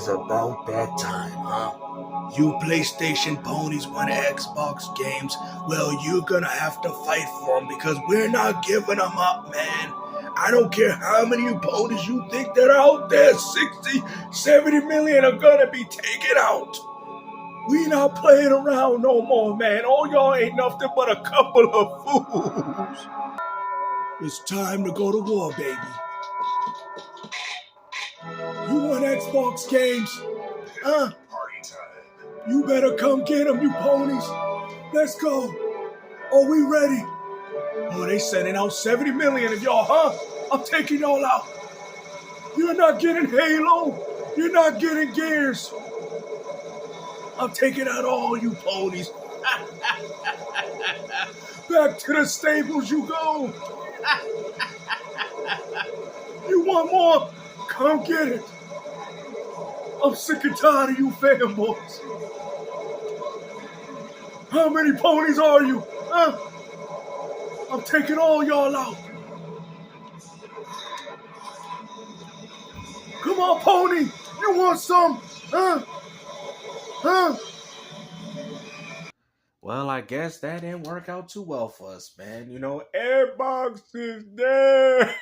is about that time, huh? You PlayStation ponies want Xbox games, well, you're gonna have to fight for them because we're not giving them up, man. I don't care how many you ponies you think that are out there, 60, 70 million are gonna be taken out. We not playing around no more, man. All y'all ain't nothing but a couple of fools. It's time to go to war, baby. You want Xbox games? Huh? You better come get them, you ponies. Let's go. Are we ready? Oh, they sending out 70 million of y'all, huh? I'm taking y'all out. You're not getting Halo. You're not getting Gears. I'm taking out all you ponies. Back to the stables you go. You want more? Come get it. I'm sick and tired of you fanboys. How many ponies are you? Huh? I'm taking all y'all out. Come on, pony. You want some? Huh? Huh? Well, I guess that didn't work out too well for us, man. You know, Airbox is dead.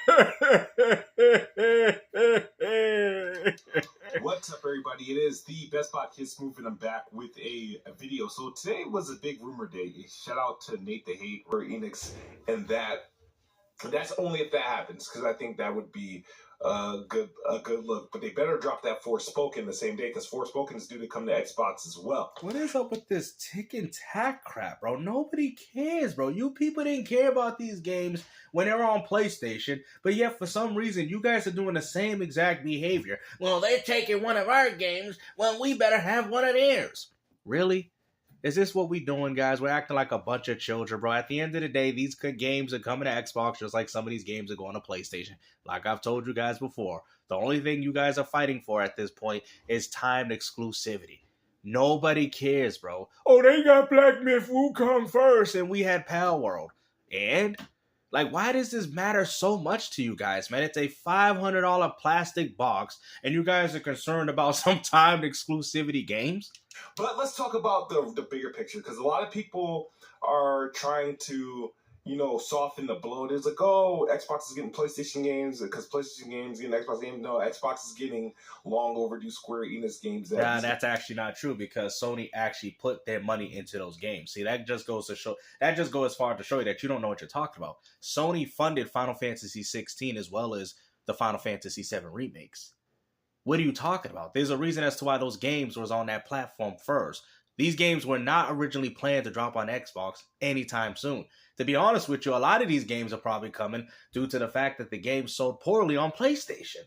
What's up, everybody? It is the Best Bot Kidsmoove, and I'm back with a video. So today was a big rumor day. Shout out to Nate the Hate or Enix, and that's only if that happens, because I think that would be a good look. But they better drop that Forspoken the same day, because Forspoken is due to come to Xbox as well. What is up with this tick and tack crap, bro? Nobody cares, bro. You people didn't care about these games when they were on PlayStation, but yet for some reason you guys are doing the same exact behavior. Well, they're taking one of our games. Well, we better have one of theirs. Really? Is this what we doing, guys? We're acting like a bunch of children, bro. At the end of the day, these games are coming to Xbox just like some of these games are going to PlayStation. Like I've told you guys before, the only thing you guys are fighting for at this point is timed exclusivity. Nobody cares, bro. Oh, they got Black Myth Wukong first, and we had Pal World. And, like, why does this matter so much to you guys, man? It's a $500 plastic box, and you guys are concerned about some timed exclusivity games? But let's talk about the bigger picture, because a lot of people are trying to, soften the blow. It's like, oh, Xbox is getting PlayStation games because PlayStation games getting Xbox games. No, Xbox is getting long overdue Square Enix games. That's actually not true, because Sony actually put their money into those games. See, that just goes as far to show you that you don't know what you're talking about. Sony funded Final Fantasy 16 as well as the Final Fantasy 7 remakes. What are you talking about? There's a reason as to why those games was on that platform first. These games were not originally planned to drop on Xbox anytime soon. To be honest with you, a lot of these games are probably coming due to the fact that the games sold poorly on PlayStation,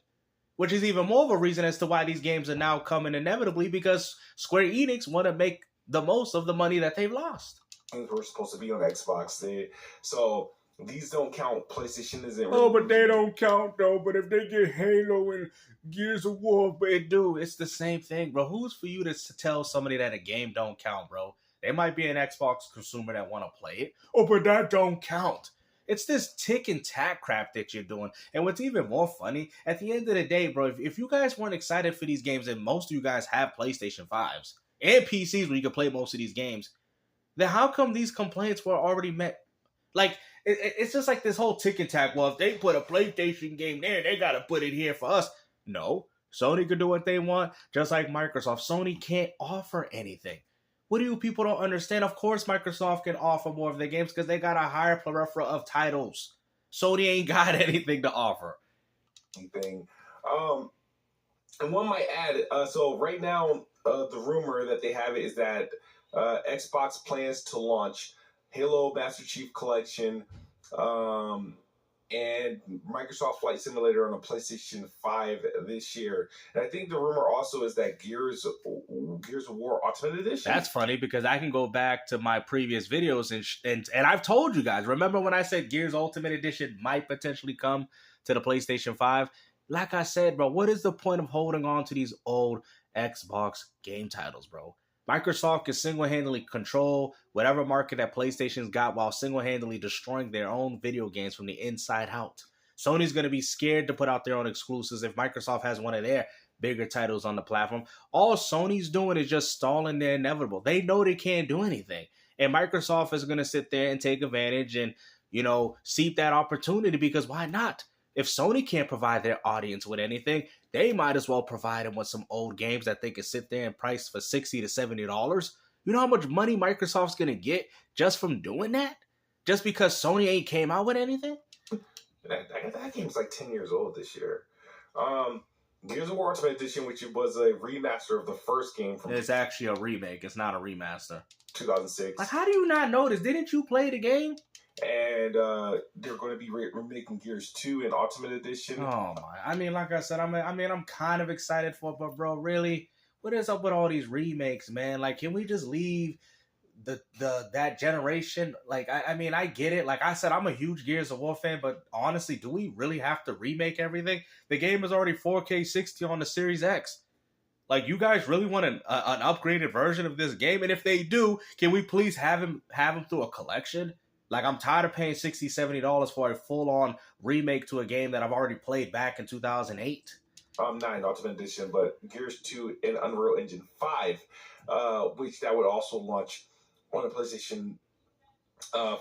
which is even more of a reason as to why these games are now coming inevitably, because Square Enix want to make the most of the money that they've lost. Things were supposed to be on Xbox. These don't count. PlayStation isn't. Oh, but they don't count, though. But if they get Halo and Gears of War, but dude, it's the same thing, bro. Who's for you to tell somebody that a game don't count, bro? They might be an Xbox consumer that want to play it. Oh, but that don't count. It's this tick and tack crap that you're doing. And what's even more funny, at the end of the day, bro, if you guys weren't excited for these games, and most of you guys have PlayStation 5s and PCs where you can play most of these games, then how come these complaints were already met? Like, it's just like this whole tick and tack. Well, if they put a PlayStation game there, they got to put it here for us. No, Sony can do what they want, just like Microsoft. Sony can't offer anything. What do you people don't understand? Of course, Microsoft can offer more of their games because they got a higher plethora of titles. Sony ain't got anything to offer. And one might add, so right now, the rumor that they have is that Xbox plans to launch Halo Master Chief Collection, and Microsoft Flight Simulator on a PlayStation 5 this year. And I think the rumor also is that Gears of War Ultimate Edition. That's funny, because I can go back to my previous videos and I've told you guys, remember when I said Gears Ultimate Edition might potentially come to the PlayStation 5? Like I said, bro, what is the point of holding on to these old Xbox game titles, bro? Microsoft can single-handedly control whatever market that PlayStation's got while single-handedly destroying their own video games from the inside out. Sony's going to be scared to put out their own exclusives if Microsoft has one of their bigger titles on the platform. All Sony's doing is just stalling the inevitable. They know they can't do anything. And Microsoft is going to sit there and take advantage and, seek that opportunity, because why not? If Sony can't provide their audience with anything, they might as well provide them with some old games that they can sit there and price for $60 to $70. You know how much money Microsoft's going to get just from doing that? Just because Sony ain't came out with anything? That game's like 10 years old this year. Gears of War Ultimate Edition, which was a remaster of the first game from... It's actually a remake. It's not a remaster. 2006. Like, how do you not know this? Didn't you play the game? And they're going to be remaking Gears 2 in Ultimate Edition. Oh, my. I mean, like I said, I'm kind of excited for it, but, bro, really, what is up with all these remakes, man? Like, can we just leave that generation? Like, I get it. Like I said, I'm a huge Gears of War fan, but honestly, do we really have to remake everything? The game is already 4K 60 on the Series X. Like, you guys really want an upgraded version of this game? And if they do, can we please have him through a collection? Like, I'm tired of paying $60, $70 for a full-on remake to a game that I've already played back in 2008. Not in Ultimate Edition, but Gears 2 and Unreal Engine 5, which that would also launch on the PlayStation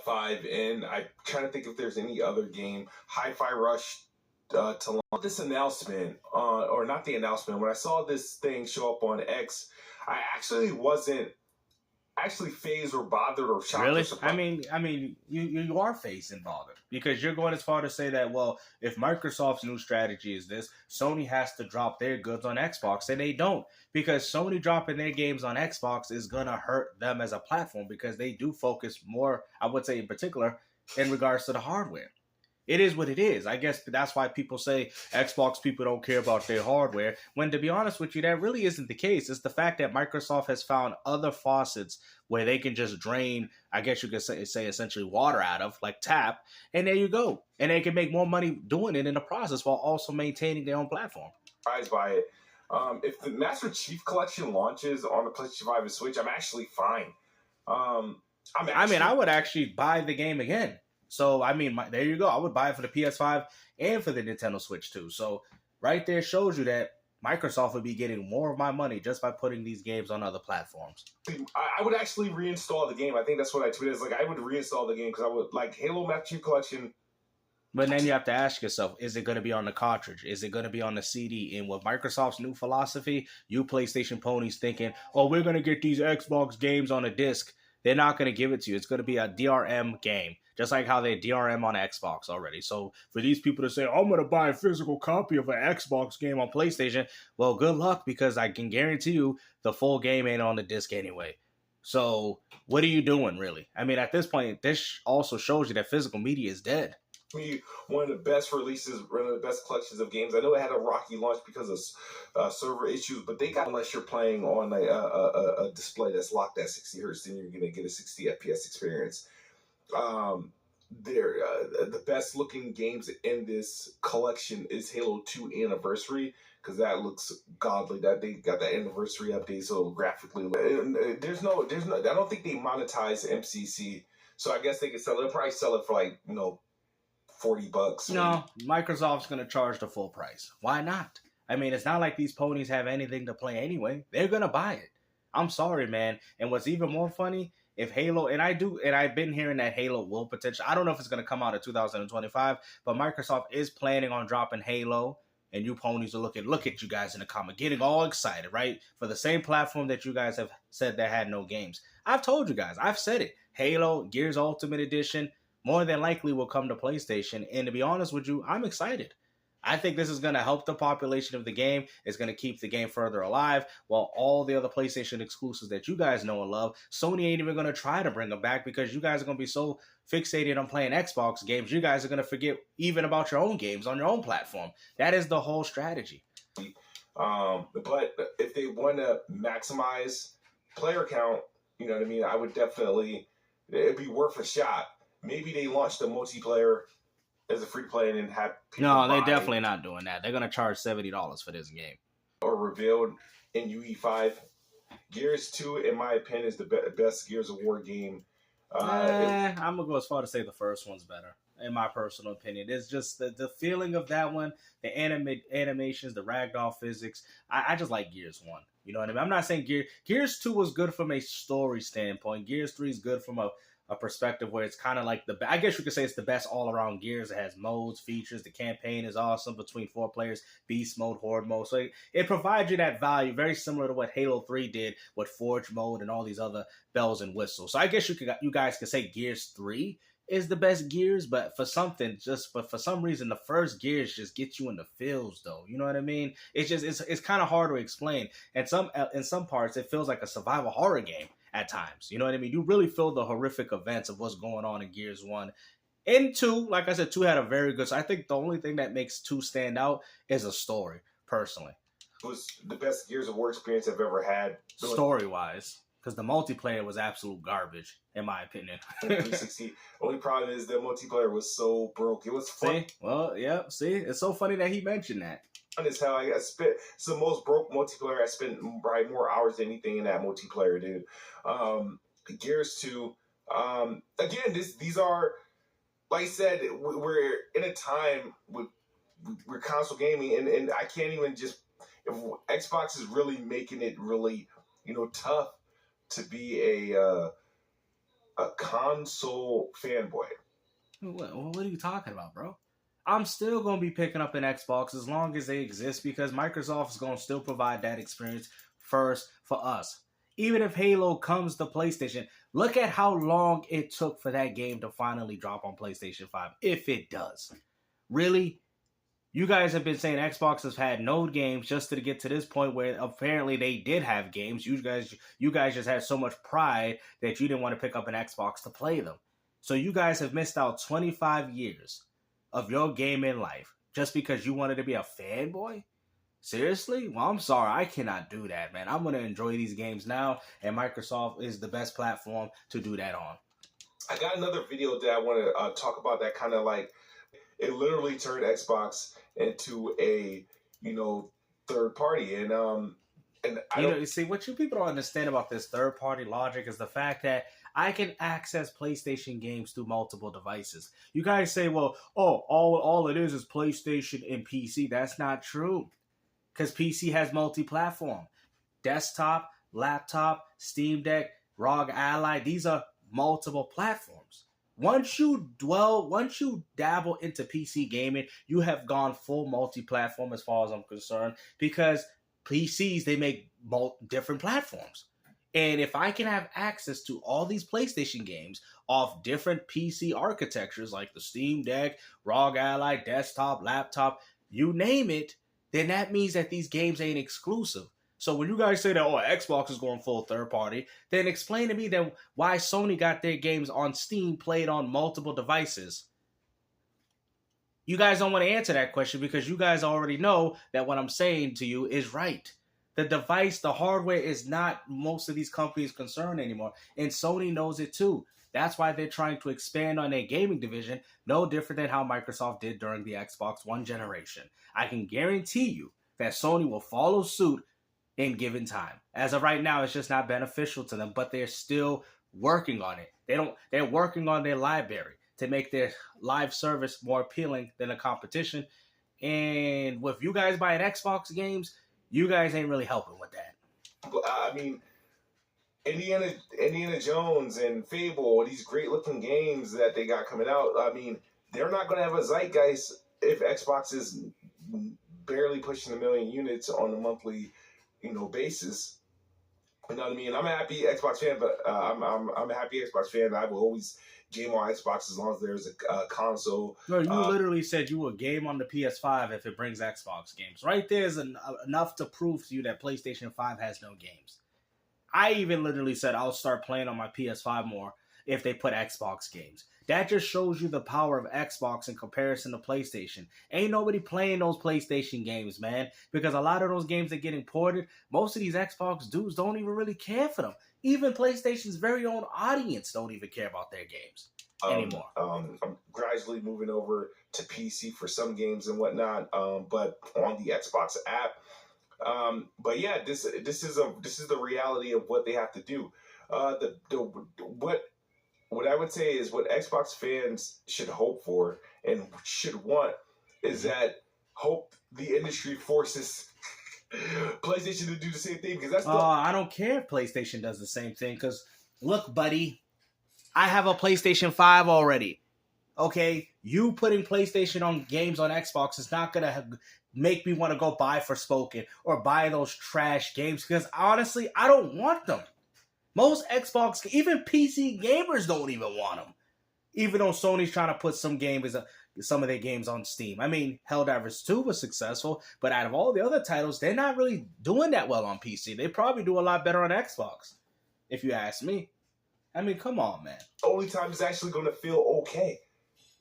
5. And I'm trying to think if there's any other game. Hi-Fi Rush to launch this announcement, or not the announcement. When I saw this thing show up on X, I actually wasn't phased or bothered or shocked. Really? I mean, you are phased and bothered, because you're going as far to say that, well, if Microsoft's new strategy is this, Sony has to drop their goods on Xbox, and they don't, because Sony dropping their games on Xbox is going to hurt them as a platform, because they do focus more, I would say in particular, in regards to the hardware. It is what it is. I guess that's why people say Xbox people don't care about their hardware, when, to be honest with you, that really isn't the case. It's the fact that Microsoft has found other faucets where they can just drain, I guess you could say essentially water out of, like tap, and there you go. And they can make more money doing it in the process while also maintaining their own platform. Surprised by it. If the Master Chief Collection launches on the PlayStation 5 and Switch, I'm actually fine. I would actually buy the game again. So, there you go. I would buy it for the PS5 and for the Nintendo Switch, too. So, right there shows you that Microsoft would be getting more of my money just by putting these games on other platforms. I would actually reinstall the game. I think that's what I tweeted. Like, I would reinstall the game because I would, like, Halo Master Chief Collection. But then you have to ask yourself, is it going to be on the cartridge? Is it going to be on the CD? And with Microsoft's new philosophy, you PlayStation ponies thinking, oh, we're going to get these Xbox games on a disc. They're not going to give it to you. It's going to be a DRM game, just like how they DRM on Xbox already. So for these people to say, I'm going to buy a physical copy of an Xbox game on PlayStation, well, good luck, because I can guarantee you the full game ain't on the disc anyway. So what are you doing, really? At this point, this also shows you that physical media is dead. One of the best releases, one of the best collections of games. I know it had a rocky launch because of server issues, but they got, unless you're playing on a display that's locked at 60 hertz, then you're going to get a 60 FPS experience. The best looking games in this collection is Halo 2 Anniversary, because that looks godly. That they got that anniversary update, so graphically, there's no. I don't think they monetize MCC, so I guess they could sell it. They'll probably sell it for like $40. No, Microsoft's going to charge the full price. Why not? It's not like these ponies have anything to play anyway. They're going to buy it. I'm sorry, man. And what's even more funny, if Halo, and I've been hearing that Halo will potentially, I don't know if it's going to come out in 2025, but Microsoft is planning on dropping Halo, and you ponies are look at you guys in the comment, getting all excited, right? For the same platform that you guys have said that had no games. I've told you guys, I've said it. Halo, Gears Ultimate Edition, more than likely will come to PlayStation. And to be honest with you, I'm excited. I think this is going to help the population of the game. It's going to keep the game further alive, while all the other PlayStation exclusives that you guys know and love, Sony ain't even going to try to bring them back, because you guys are going to be so fixated on playing Xbox games, you guys are going to forget even about your own games on your own platform. That is the whole strategy. But if they want to maximize player count, you know what I mean, I would definitely, it'd be worth a shot. Maybe they launch the multiplayer as a free play and then have people No, they're definitely not doing that. They're going to charge $70 for this game. Or revealed in UE5. Gears 2, in my opinion, is the best Gears of War game. I'm going to go as far to say the first one's better. in my personal opinion. It's just the feeling of that one, the animations, the ragdoll physics. I just like Gears 1. You know what I mean? I'm not saying Gears 2 was good from a story standpoint. Gears 3 is good from a perspective where it's kind of like I guess you could say it's the best all around Gears. It has modes, features. The campaign is awesome between 4 players, beast mode, horde mode. So it provides you that value, very similar to what Halo 3 did with Forge mode and all these other bells and whistles. So I guess you guys could say Gears 3 is the best Gears, but for some reason the first Gears just gets you in the feels though. You know what I mean? It's kind of hard to explain. And in some parts it feels like a survival horror game at times. You know what I mean? You really feel the horrific events of what's going on in Gears 1. In 2, like I said, 2 had a very good. So I think the only thing that makes 2 stand out is a story, personally. It was the best Gears of War experience I've ever had. Story wise. Because the multiplayer was absolute garbage, in my opinion. 360. Only problem is the multiplayer was so broke. It was fun. See? Well, yeah. See, it's so funny that he mentioned that. Is how I spent. It's the most broke multiplayer. I spent probably more hours than anything in that multiplayer, dude. Gears 2. Again, these are, like I said, we're in a time with we're console gaming, and I can't even just. If Xbox is really making it really, tough to be a console fanboy. What are you talking about, bro? I'm still going to be picking up an Xbox as long as they exist because Microsoft is going to still provide that experience first for us. Even if Halo comes to PlayStation, look at how long it took for that game to finally drop on PlayStation 5, if it does. Really? You guys have been saying Xbox has had no games just to get to this point where apparently they did have games. You guys just had so much pride that you didn't want to pick up an Xbox to play them. So you guys have missed out 25 years of your gaming life just because you wanted to be a fanboy? Seriously? Well, I'm sorry. I cannot do that, man. I'm going to enjoy these games now, and Microsoft is the best platform to do that on. I got another video that I want to talk about that kind of like, it literally turned Xbox into a, third party. And you see, what you people don't understand about this third party logic is the fact that I can access PlayStation games through multiple devices. You guys say, well, all it is PlayStation and PC. That's not true. Because PC has multi-platform. Desktop, laptop, Steam Deck, ROG Ally. These are multiple platforms. Once you dabble into PC gaming, you have gone full multi-platform as far as I'm concerned. Because PCs, they make different platforms. And if I can have access to all these PlayStation games off different PC architectures like the Steam Deck, ROG Ally, desktop, laptop, you name it, then that means that these games ain't exclusive. So when you guys say that, Xbox is going full third party, then explain to me then why Sony got their games on Steam played on multiple devices. You guys don't want to answer that question because you guys already know that what I'm saying to you is right. The device, the hardware is not most of these companies' concern anymore. And Sony knows it too. That's why they're trying to expand on their gaming division, no different than how Microsoft did during the Xbox One generation. I can guarantee you that Sony will follow suit in given time. As of right now, it's just not beneficial to them, but they're still working on it. They're working on their library to make their live service more appealing than the competition. And with you guys buying Xbox games, you guys ain't really helping with that. I mean, Indiana Jones and Fable, these great looking games that they got coming out, I mean, they're not going to have a zeitgeist if Xbox is barely pushing 1 million units on a monthly, basis. You know what I mean? I'm a happy Xbox fan, but I'm a happy Xbox fan. I will always game on Xbox as long as there's a console. No, you literally said you would game on the PS5 if it brings Xbox games. Right there is enough to prove to you that PlayStation 5 has no games. I even literally said I'll start playing on my PS5 more if they put Xbox games. That just shows you the power of Xbox in comparison to PlayStation. Ain't nobody playing those PlayStation games, man. Because a lot of those games that get imported, most of these Xbox dudes don't even really care for them. Even PlayStation's very own audience don't even care about their games anymore. I'm gradually moving over to PC for some games and whatnot, but on the Xbox app. But yeah, this is the reality of what they have to do. what I would say is what Xbox fans should hope for and should want is that hope the industry forces PlayStation to do the same thing, because that's the. I don't care if PlayStation does the same thing, because look, buddy, I have a PlayStation 5 already. Okay, you putting PlayStation on games on Xbox is not gonna make me want to go buy Forspoken or buy those trash games, because honestly, I don't want them. Most Xbox, even PC gamers don't even want them. Even though Sony's trying to put some of their games on Steam. I mean, Helldivers 2 was successful, but out of all the other titles, they're not really doing that well on PC. They probably do a lot better on Xbox, if you ask me. I mean, come on, man. Only time it's actually going to feel okay.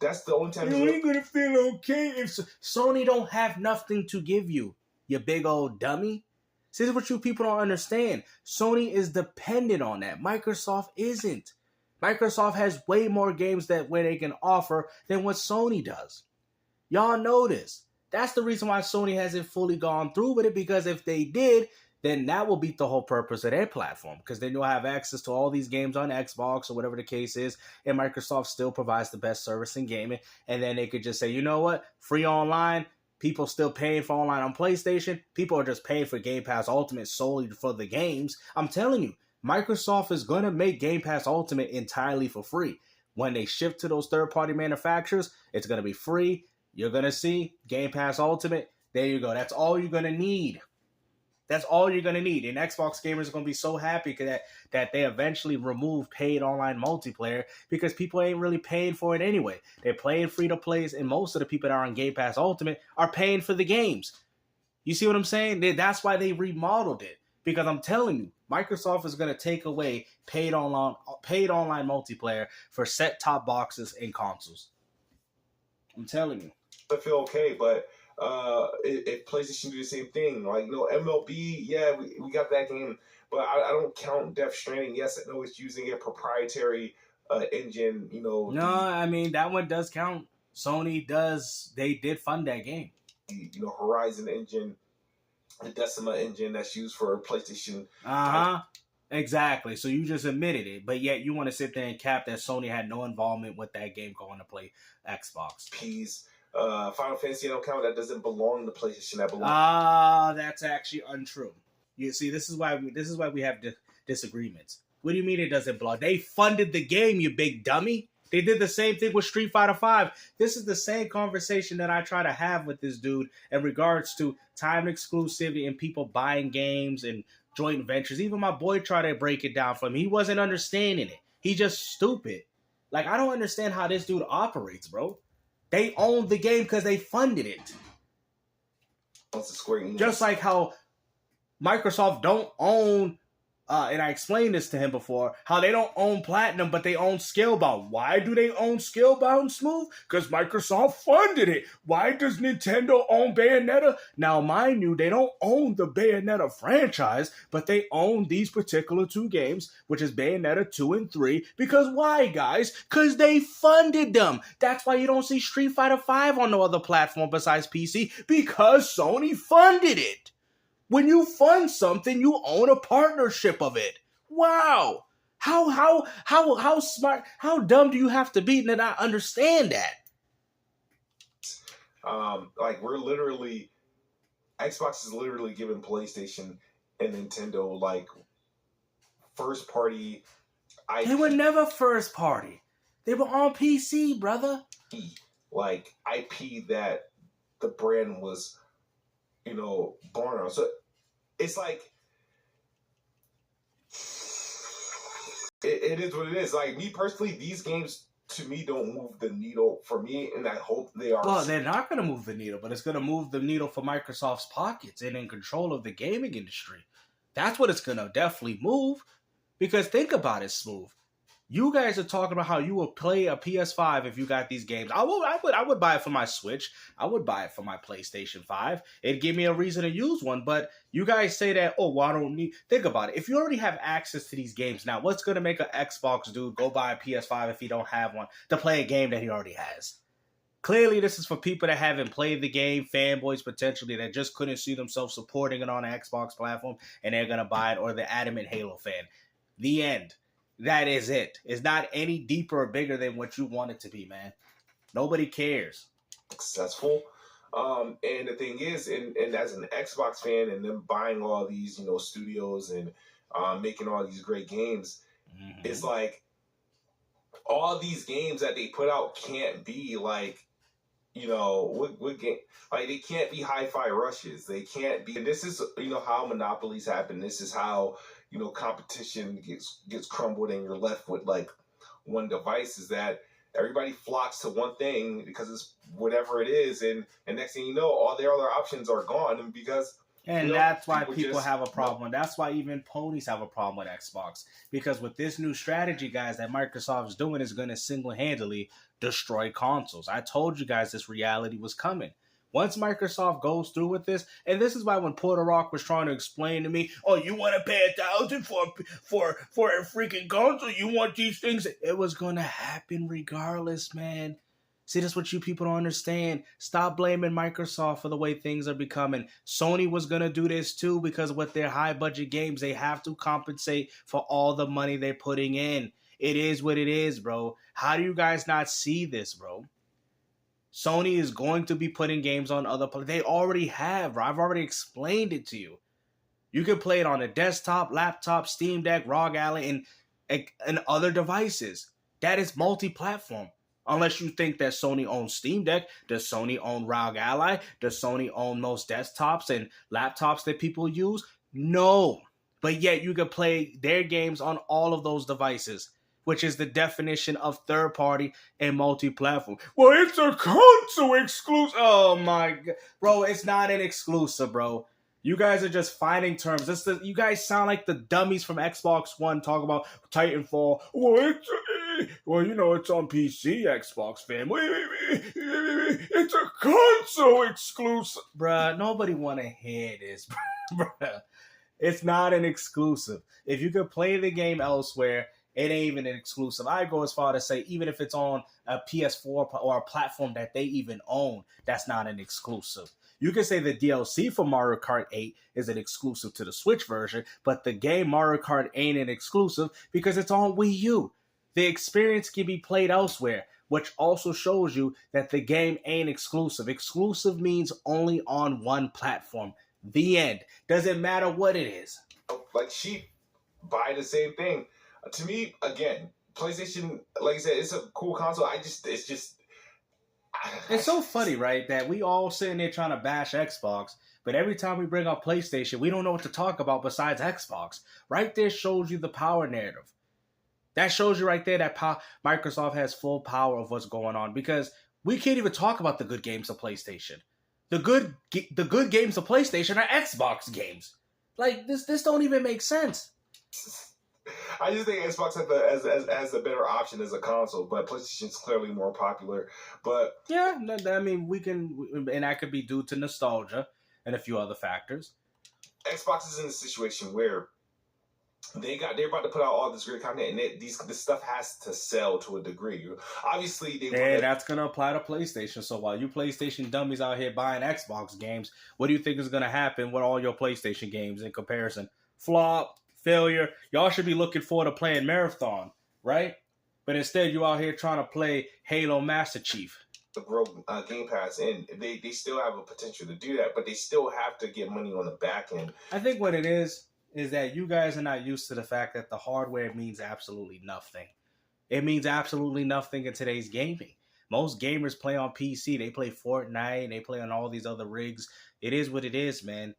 That's the only time you ain't going to feel okay if Sony don't have nothing to give you, you big old dummy. See, this is what you people don't understand. Sony is dependent on that. Microsoft isn't. Microsoft has way more games where they can offer than what Sony does. Y'all know this. That's the reason why Sony hasn't fully gone through with it, because if they did, then that will beat the whole purpose of their platform, because then you'll have access to all these games on Xbox or whatever the case is, and Microsoft still provides the best service in gaming, and then they could just say, you know what, free online, people still paying for online on PlayStation, people are just paying for Game Pass Ultimate solely for the games. I'm telling you, Microsoft is going to make Game Pass Ultimate entirely for free. When they shift to those third-party manufacturers, it's going to be free. You're going to see Game Pass Ultimate. There you go. That's all you're going to need. That's all you're going to need. And Xbox gamers are going to be so happy that they eventually remove paid online multiplayer, because people ain't really paying for it anyway. They're playing free-to-plays, and most of the people that are on Game Pass Ultimate are paying for the games. You see what I'm saying? That's why they remodeled it. Because I'm telling you, Microsoft is going to take away paid online multiplayer for set-top boxes and consoles. I'm telling you. I feel okay, but if PlayStation do the same thing, like, MLB, yeah, we got that game, but I don't count Death Stranding. Yes, I know it's using a proprietary engine, No, I mean, that one does count. Sony does. They did fund that game. Horizon engine, the Decima engine that's used for PlayStation. Exactly. So you just admitted it, but yet you want to sit there and cap that Sony had no involvement with that game going to play Xbox. P's. Final Fantasy, I don't count. That doesn't belong to PlayStation. That belongs. That's actually untrue. You see, this is why we have disagreements. What do you mean it doesn't belong? They funded the game, you big dummy. They did the same thing with Street Fighter V. This is the same conversation that I try to have with this dude in regards to time exclusivity and people buying games and joint ventures. Even my boy tried to break it down for me. He wasn't understanding it. He just stupid. Like, I don't understand how this dude operates, bro. They own the game because they funded it. Just like how Microsoft don't own, and I explained this to him before, how they don't own Platinum, but they own Scalebound. Why do they own Scalebound, Smooth? Because Microsoft funded it. Why does Nintendo own Bayonetta? Now, mind you, they don't own the Bayonetta franchise, but they own these particular two games, which is Bayonetta 2 and 3. Because why, guys? Because they funded them. That's why you don't see Street Fighter V on no other platform besides PC, because Sony funded it. When you fund something, you own a partnership of it. Wow. How smart, how dumb do you have to be to not understand that? We're literally, Xbox is literally giving PlayStation and Nintendo, first party IP. They were never first party. They were on PC, brother. IP that the brand was, born on. So it's it is what it is. Like, me personally, these games to me don't move the needle for me, and I hope they are. Well, they're not going to move the needle, but it's going to move the needle for Microsoft's pockets and in control of the gaming industry. That's what it's going to definitely move. Because think about it, Smooth. You guys are talking about how you will play a PS5 if you got these games. I would buy it for my Switch. I would buy it for my PlayStation 5. It'd give me a reason to use one. But you guys say that, I don't need... Think about it. If you already have access to these games now, what's going to make an Xbox dude go buy a PS5 if he don't have one to play a game that he already has? Clearly, this is for people that haven't played the game, fanboys potentially that just couldn't see themselves supporting it on an Xbox platform, and they're going to buy it, or the adamant Halo fan. The end. that is it. It's not any deeper or bigger than what you want it to be, man. Nobody cares. Successful. And the thing is, and as an Xbox fan and them buying all these, studios and making all these great games, it's like all these games that they put out can't be like, what game? Like they can't be hi-fi rushes. They can't be. And this is, how monopolies happen. This is how, competition gets crumbled and you're left with like one device. Is that everybody flocks to one thing because it's whatever it is, and next thing you know, all their other options are gone, and because. And that's why people have a problem. That's why even ponies have a problem with Xbox. Because with this new strategy, guys, that Microsoft is doing is going to single-handedly destroy consoles. I told you guys this reality was coming. Once Microsoft goes through with this, and this is why when Porter Rock was trying to explain to me, oh, you want to pay $1,000 for a freaking console? You want these things? It was going to happen regardless, man. See, that's what you people don't understand. Stop blaming Microsoft for the way things are becoming. Sony was going to do this too because with their high-budget games, they have to compensate for all the money they're putting in. It is what it is, bro. How do you guys not see this, bro? Sony is going to be putting games on other platforms. They already have, bro. I've already explained it to you. You can play it on a desktop, laptop, Steam Deck, ROG Ally, and other devices. That is multi-platform. Unless you think that Sony owns Steam Deck. Does Sony own ROG Ally? Does Sony own most desktops and laptops that people use? No. But yet you can play their games on all of those devices, which is the definition of third-party and multi-platform. Well, it's a console exclusive. Oh, my God. Bro, it's not an exclusive, bro. You guys are just finding terms. You guys sound like the dummies from Xbox One talking about Titanfall. Well, it's on PC, Xbox fam. It's a console exclusive. Bruh, nobody want to hear this, bruh. It's not an exclusive. If you could play the game elsewhere, it ain't even an exclusive. I go as far to say, even if it's on a PS4 or a platform that they even own, that's not an exclusive. You can say the DLC for Mario Kart 8 is an exclusive to the Switch version, but the game Mario Kart ain't an exclusive because it's on Wii U. The experience can be played elsewhere, which also shows you that the game ain't exclusive. Exclusive means only on one platform. The end. Doesn't matter what it is. Like sheep buy the same thing. To me, again, PlayStation, like I said, it's a cool console. It's so funny, right, that we all sitting there trying to bash Xbox, but every time we bring up PlayStation, we don't know what to talk about besides Xbox. Right there shows you the power narrative. That shows you right there that Microsoft has full power of what's going on, because we can't even talk about the good games of PlayStation. The good games of PlayStation are Xbox games. Like, this don't even make sense. I just think Xbox has a better option as a console, but PlayStation's clearly more popular. But yeah, I mean, and that could be due to nostalgia and a few other factors. Xbox is in a situation where they're about to put out all this great content, and this stuff has to sell to a degree. Obviously, that's gonna apply to PlayStation. So while you PlayStation dummies out here buying Xbox games, what do you think is gonna happen with all your PlayStation games in comparison? Flop, failure. Y'all should be looking forward to playing Marathon, right? But instead, you out here trying to play Halo Master Chief. The grow Game Pass, and they still have a potential to do that, but they still have to get money on the back end. I think what it is that you guys are not used to the fact that the hardware means absolutely nothing. It means absolutely nothing in today's gaming. Most gamers play on PC. They play Fortnite. They play on all these other rigs. It is what it is, man.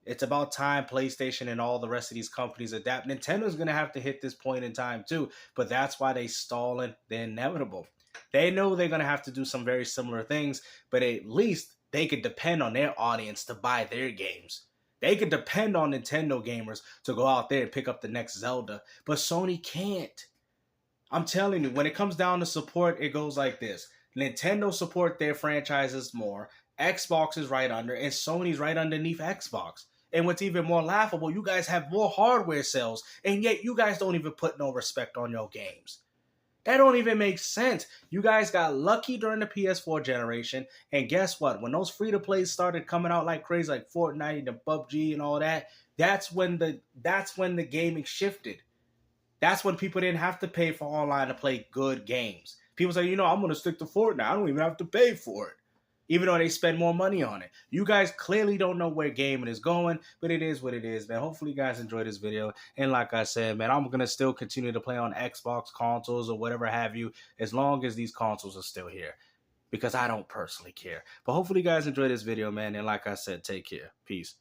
It's about time PlayStation and all the rest of these companies adapt. Nintendo's going to have to hit this point in time too, but that's why they stalling the inevitable. They know they're going to have to do some very similar things, but at least they could depend on their audience to buy their games. They could depend on Nintendo gamers to go out there and pick up the next Zelda, but Sony can't. I'm telling you, when it comes down to support, it goes like this. Nintendo support their franchises more, Xbox is right under, and Sony's right underneath Xbox. And what's even more laughable, you guys have more hardware sales, and yet you guys don't even put no respect on your games. That don't even make sense. You guys got lucky during the PS4 generation, and guess what? When those free-to-plays started coming out like crazy, like Fortnite and PUBG and all that, that's when the gaming shifted. That's when people didn't have to pay for online to play good games. People say, I'm going to stick to Fortnite. I don't even have to pay for it, even though they spend more money on it. You guys clearly don't know where gaming is going, but it is what it is, man. Hopefully you guys enjoyed this video. And like I said, man, I'm going to still continue to play on Xbox consoles or whatever have you, as long as these consoles are still here, because I don't personally care. But hopefully you guys enjoyed this video, man. And like I said, take care. Peace.